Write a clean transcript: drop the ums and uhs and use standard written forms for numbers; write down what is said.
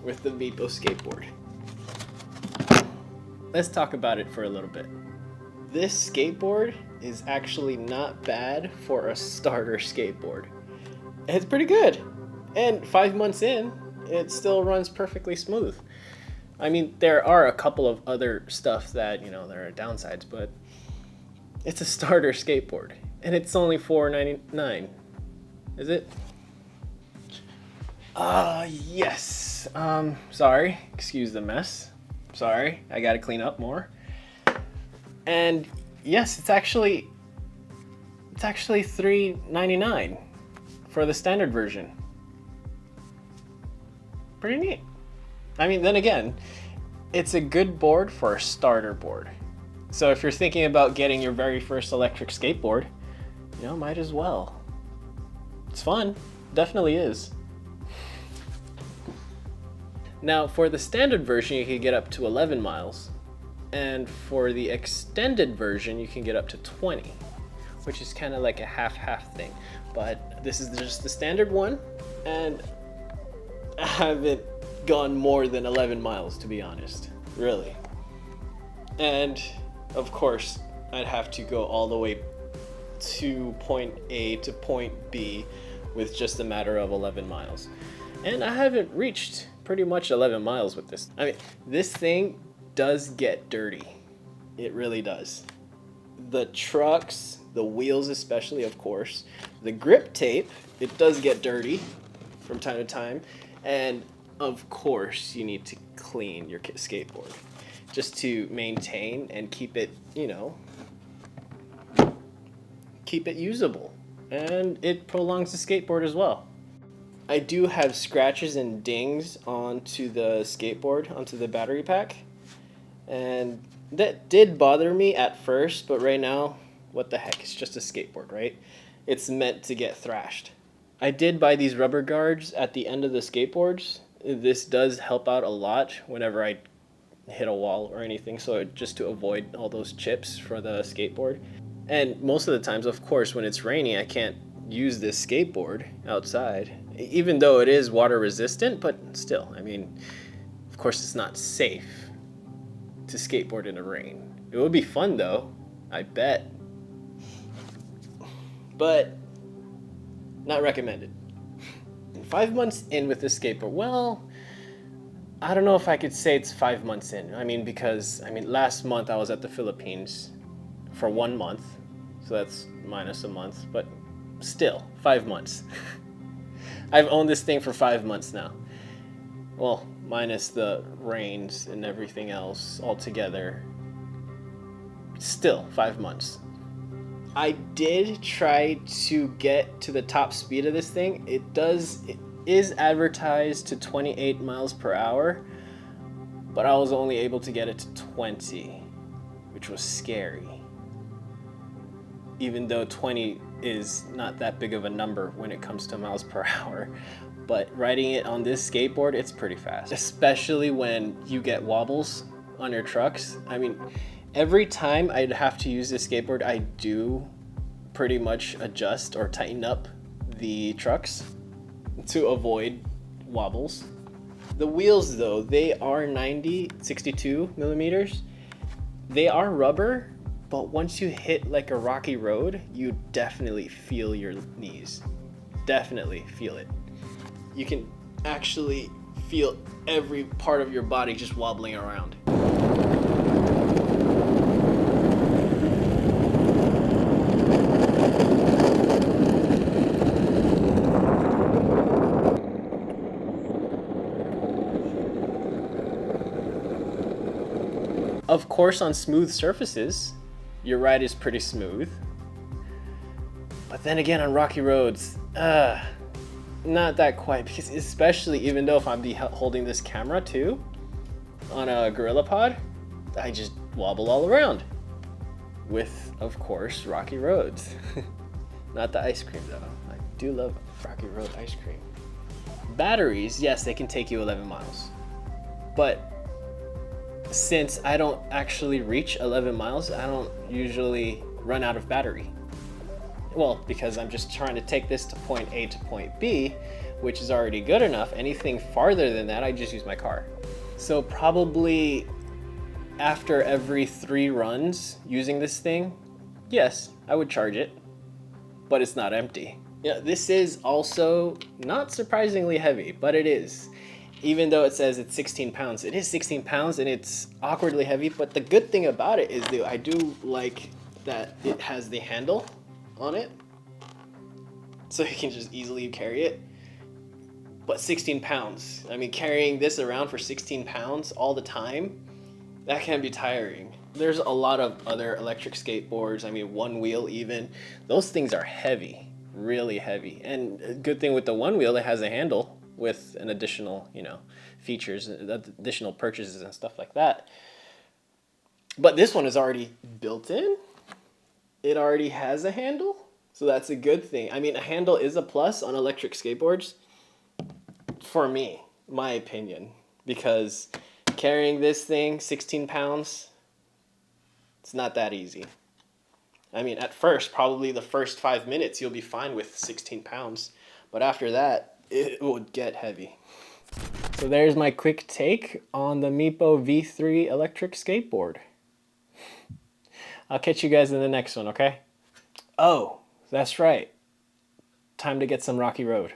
with the Meepo skateboard. Let's talk about it for a little bit. This skateboard is actually not bad for a starter skateboard. It's pretty good. And 5 months in, it still runs perfectly smooth. I mean, there are a couple of other stuff that, there are downsides, but it's a starter skateboard. And it's only $4.99. Is it? Yes. Sorry. Excuse the mess. Sorry. I gotta clean up more. And yes, it's actually $3.99 for the standard version. Pretty neat. I mean, then again, it's a good board for a starter board. So if you're thinking about getting your very first electric skateboard, might as well. It's fun. Definitely is. Now, for the standard version, you can get up to 11 miles. And for the extended version, you can get up to 20, which is kind of like a half-half thing. But this is just the standard one, and I haven't gone more than 11 miles, to be honest, really. And of course, I'd have to go all the way to point A to point B with just a matter of 11 miles. And I haven't reached pretty much 11 miles with this. I mean, this thing does get dirty. It really does. The trucks, the wheels especially, of course. The grip tape, it does get dirty from time to time. And of course, you need to clean your skateboard just to maintain and keep it, keep it usable. And it prolongs the skateboard as well. I do have scratches and dings onto the skateboard, onto the battery pack. And that did bother me at first, but right now, what the heck, it's just a skateboard, right? It's meant to get thrashed. I did buy these rubber guards at the end of the skateboards. This does help out a lot whenever I hit a wall or anything, so just to avoid all those chips for the skateboard. And most of the times, of course, when it's raining, I can't use this skateboard outside, even though it is water resistant, but still, I mean, of course it's not safe to skateboard in the rain. It would be fun though, I bet. But not recommended. 5 months in with this skateboard, well, I don't know if I could say it's 5 months in. Because last month I was at the Philippines for 1 month, so that's minus a month, but still, 5 months. I've owned this thing for 5 months now. Well, minus the rains and everything else altogether. Still, 5 months. I did try to get to the top speed of this thing. It is advertised to 28 miles per hour, but I was only able to get it to 20, which was scary. Even though 20 is not that big of a number when it comes to miles per hour. But riding it on this skateboard, it's pretty fast. Especially when you get wobbles on your trucks. I mean, every time I'd have to use this skateboard, I do pretty much adjust or tighten up the trucks to avoid wobbles. The wheels though, they are 62 millimeters. They are rubber, but once you hit like a rocky road, you definitely feel your knees. Definitely feel it. You can actually feel every part of your body just wobbling around. Of course, on smooth surfaces, your ride is pretty smooth. But then again, on rocky roads, not that quite, because especially even though if I'm holding this camera too on a Gorilla Pod, I just wobble all around with, of course, rocky roads. Not the ice cream though. I do love rocky road ice cream. Batteries, yes, they can take you 11 miles. But since I don't actually reach 11 miles, I don't usually run out of battery. Well, because I'm just trying to take this to point A to point B, which is already good enough. Anything farther than that, I just use my car. So probably after every 3 runs using this thing, yes, I would charge it, but it's not empty. Yeah, this is also not surprisingly heavy, but it is. Even though it says it's 16 pounds, it is 16 pounds and it's awkwardly heavy. But the good thing about it is that I do like that it has the handle on it, so you can just easily carry it. But 16 pounds, I mean, carrying this around for 16 pounds all the time, that can be tiring. There's a lot of other electric skateboards, I mean, one wheel even. Those things are heavy, really heavy. And a good thing with the one wheel, it has a handle with an additional, you know, features, additional purchases and stuff like that. But this one is already built in. It already has a handle, so that's a good thing. I mean, a handle is a plus on electric skateboards, for me, my opinion, because carrying this thing 16 pounds, it's not that easy. I mean, at first, probably the first 5 minutes, you'll be fine with 16 pounds, but after that, it will get heavy. So there's my quick take on the Meepo V3 electric skateboard. I'll catch you guys in the next one, okay? Oh, that's right. Time to get some Rocky Road.